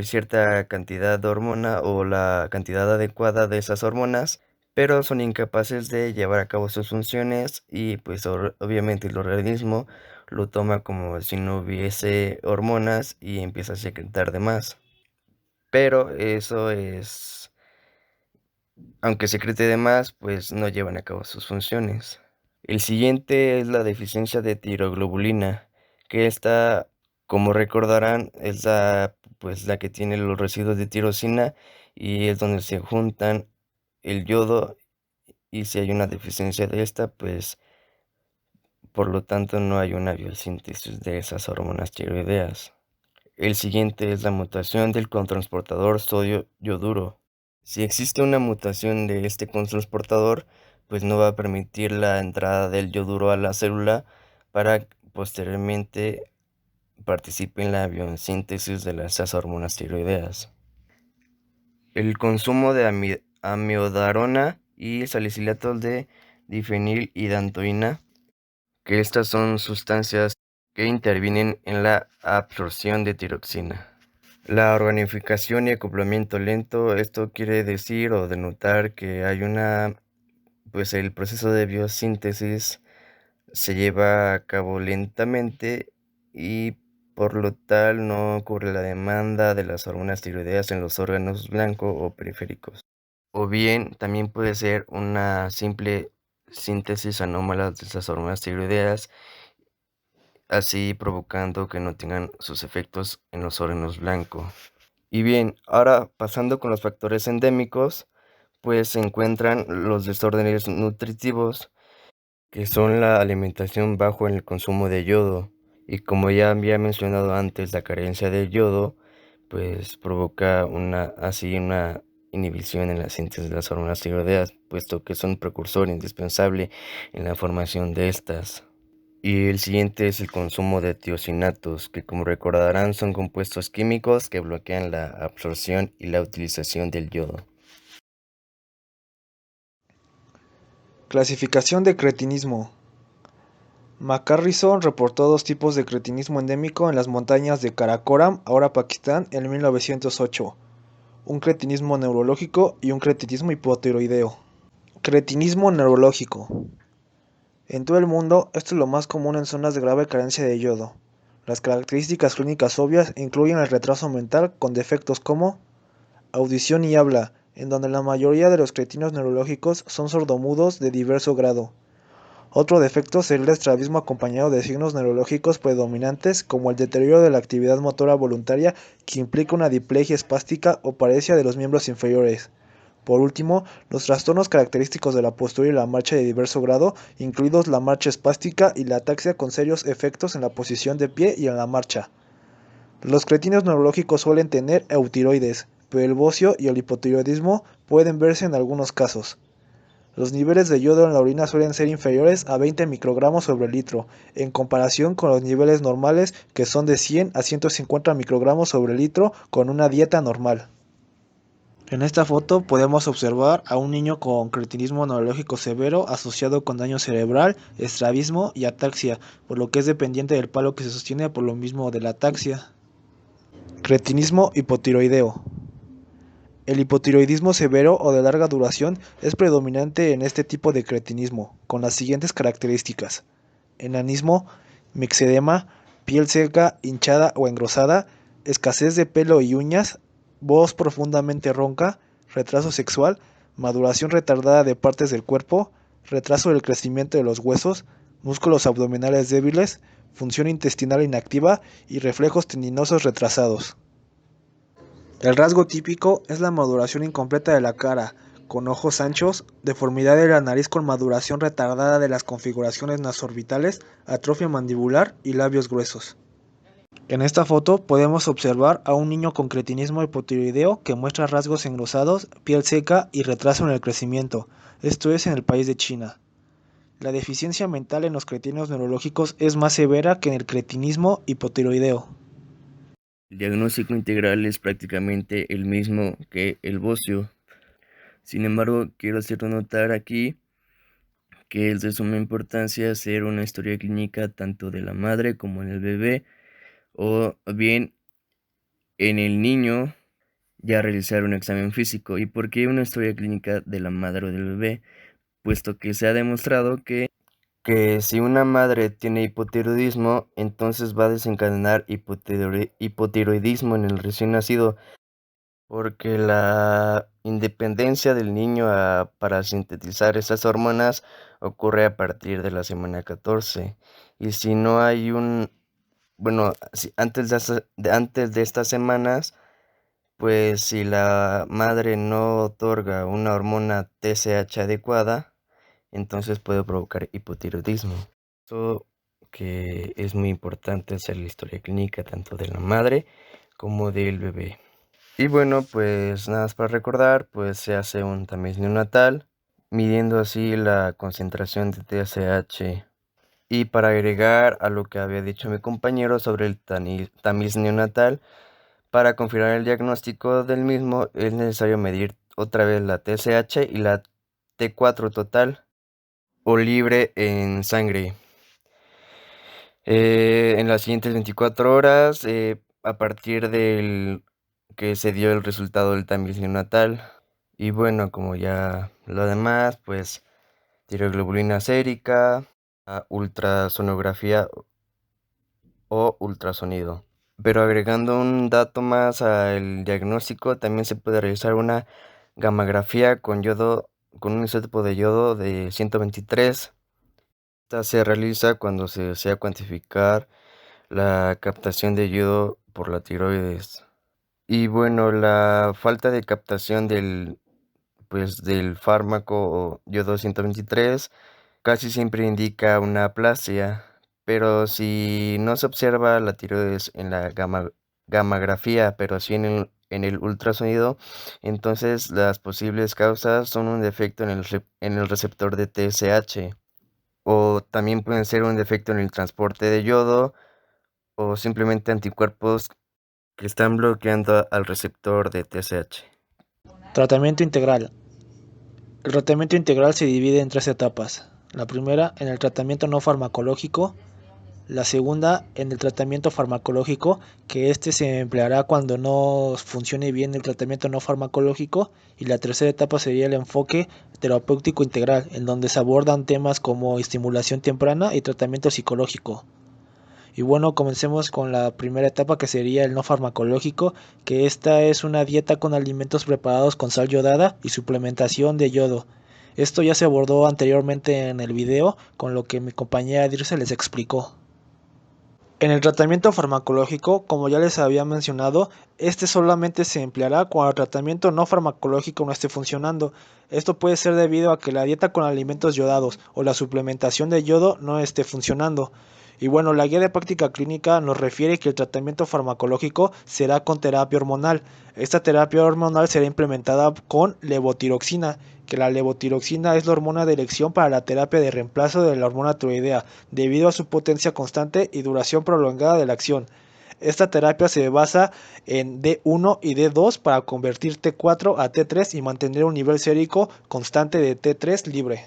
cierta cantidad de hormona o la cantidad adecuada de esas hormonas, pero son incapaces de llevar a cabo sus funciones y pues obviamente el organismo lo toma como si no hubiese hormonas y empieza a secretar de más. Pero eso es, aunque secrete de más, pues no llevan a cabo sus funciones. El siguiente es la deficiencia de tiroglobulina, que esta, como recordarán, es la que tiene los residuos de tirosina y es donde se juntan el yodo, y si hay una deficiencia de esta, pues por lo tanto no hay una biosíntesis de esas hormonas tiroideas. El siguiente es la mutación del cotransportador sodio-yoduro. Si existe una mutación de este cotransportador, pues no va a permitir la entrada del yoduro a la célula para que posteriormente participe en la biosíntesis de esas hormonas tiroideas. El consumo de amiodarona y salicilatos de difenilhidantoína, que estas son sustancias que intervienen en la absorción de tiroxina. La organificación y acoplamiento lento, esto quiere decir o denotar que hay pues el proceso de biosíntesis se lleva a cabo lentamente y por lo tal no ocurre la demanda de las hormonas tiroideas en los órganos blanco o periféricos. O bien también puede ser una simple síntesis anómala de esas hormonas tiroideas, así provocando que no tengan sus efectos en los órganos blanco. Y bien, ahora pasando con los factores endémicos, pues se encuentran los desórdenes nutritivos, que son la alimentación bajo en el consumo de yodo. Y como ya había mencionado antes, la carencia de yodo, pues provoca una inhibición en la síntesis de las hormonas tiroideas, puesto que son un precursor indispensable en la formación de estas. Y el siguiente es el consumo de tiosinatos, que como recordarán son compuestos químicos que bloquean la absorción y la utilización del yodo. Clasificación de cretinismo. McCarrison reportó dos tipos de cretinismo endémico en las montañas de Karakoram, ahora Pakistán, en 1908. Un cretinismo neurológico y un cretinismo hipotiroideo. Cretinismo neurológico. En todo el mundo, esto es lo más común en zonas de grave carencia de yodo. Las características clínicas obvias incluyen el retraso mental con defectos como audición y habla, en donde la mayoría de los cretinos neurológicos son sordomudos de diverso grado. Otro defecto sería el estrabismo acompañado de signos neurológicos predominantes como el deterioro de la actividad motora voluntaria que implica una diplegia espástica o paresia de los miembros inferiores. Por último, los trastornos característicos de la postura y la marcha de diverso grado, incluidos la marcha espástica y la ataxia con serios efectos en la posición de pie y en la marcha. Los cretinos neurológicos suelen tener eutiroides, pero el bocio y el hipotiroidismo pueden verse en algunos casos. Los niveles de yodo en la orina suelen ser inferiores a 20 microgramos sobre litro, en comparación con los niveles normales que son de 100 a 150 microgramos sobre litro con una dieta normal. En esta foto podemos observar a un niño con cretinismo neurológico severo asociado con daño cerebral, estrabismo y ataxia, por lo que es dependiente del palo que se sostiene por lo mismo de la ataxia. Cretinismo hipotiroideo. El hipotiroidismo severo o de larga duración es predominante en este tipo de cretinismo, con las siguientes características: enanismo, mixedema, piel seca, hinchada o engrosada, escasez de pelo y uñas, voz profundamente ronca, retraso sexual, maduración retardada de partes del cuerpo, retraso del crecimiento de los huesos, músculos abdominales débiles, función intestinal inactiva y reflejos tendinosos retrasados. El rasgo típico es la maduración incompleta de la cara, con ojos anchos, deformidad de la nariz con maduración retardada de las configuraciones nasoorbitales, atrofia mandibular y labios gruesos. En esta foto podemos observar a un niño con cretinismo hipotiroideo que muestra rasgos engrosados, piel seca y retraso en el crecimiento, esto es en el país de China. La deficiencia mental en los cretinos neurológicos es más severa que en el cretinismo hipotiroideo. El diagnóstico integral es prácticamente el mismo que el bocio. Sin embargo, quiero hacer notar aquí que es de suma importancia hacer una historia clínica tanto de la madre como en el bebé, o bien en el niño ya realizar un examen físico. ¿Y por qué una historia clínica de la madre o del bebé? Puesto que se ha demostrado que si una madre tiene hipotiroidismo, entonces va a desencadenar hipotiroidismo en el recién nacido, porque la independencia del niño para sintetizar esas hormonas ocurre a partir de la semana 14. Y si no hay antes de estas semanas, pues si la madre no otorga una hormona TSH adecuada, entonces puede provocar hipotiroidismo. Eso que es muy importante hacer la historia clínica tanto de la madre como del bebé. Y bueno, pues nada más para recordar, pues se hace un tamiz neonatal, midiendo así la concentración de TSH. Y para agregar a lo que había dicho mi compañero sobre el tamiz neonatal, para confirmar el diagnóstico del mismo es necesario medir otra vez la TSH y la T4 total o libre en sangre. En las siguientes 24 horas, a partir del que se dio el resultado del tamiz neonatal. Y bueno, como ya lo demás, pues tiroglobulina sérica, ultrasonografía o ultrasonido. Pero agregando un dato más al diagnóstico, también se puede realizar una gammagrafía con un isótopo de yodo de 123. Esta se realiza cuando se desea cuantificar la captación de yodo por la tiroides. Y bueno, la falta de captación del fármaco yodo 123 casi siempre indica una aplasia, pero si no se observa la tiroides en la gammagrafía, pero sí en el ultrasonido, entonces las posibles causas son un defecto en el receptor de TSH, o también pueden ser un defecto en el transporte de yodo, o simplemente anticuerpos que están bloqueando al receptor de TSH. Tratamiento integral. El tratamiento integral se divide en 3 etapas. La primera en el tratamiento no farmacológico, la segunda en el tratamiento farmacológico, que este se empleará cuando no funcione bien el tratamiento no farmacológico, y la tercera etapa sería el enfoque terapéutico integral, en donde se abordan temas como estimulación temprana y tratamiento psicológico. Y bueno, comencemos con la primera etapa, que sería el no farmacológico, que esta es una dieta con alimentos preparados con sal yodada y suplementación de yodo. Esto ya se abordó anteriormente en el video, con lo que mi compañera Dirce les explicó. En el tratamiento farmacológico, como ya les había mencionado, este solamente se empleará cuando el tratamiento no farmacológico no esté funcionando. Esto puede ser debido a que la dieta con alimentos yodados o la suplementación de yodo no esté funcionando. Y bueno, la guía de práctica clínica nos refiere que el tratamiento farmacológico será con terapia hormonal. Esta terapia hormonal será implementada con levotiroxina, que la levotiroxina es la hormona de elección para la terapia de reemplazo de la hormona tiroidea, debido a su potencia constante y duración prolongada de la acción. Esta terapia se basa en D1 y D2 para convertir T4 a T3 y mantener un nivel sérico constante de T3 libre.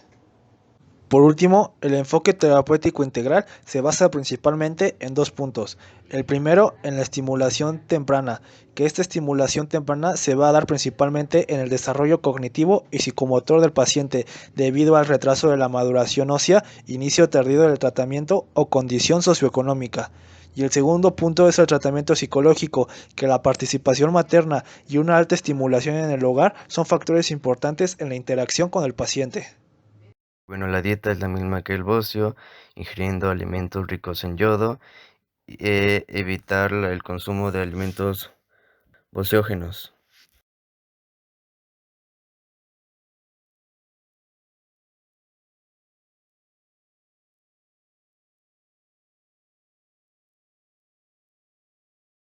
Por último, el enfoque terapéutico integral se basa principalmente en dos puntos. El primero, en la estimulación temprana, que esta estimulación temprana se va a dar principalmente en el desarrollo cognitivo y psicomotor del paciente, debido al retraso de la maduración ósea, inicio tardío del tratamiento o condición socioeconómica. Y el segundo punto es el tratamiento psicológico, que la participación materna y una alta estimulación en el hogar son factores importantes en la interacción con el paciente. Bueno, la dieta es la misma que el bocio, ingiriendo alimentos ricos en yodo, evitar el consumo de alimentos bociógenos.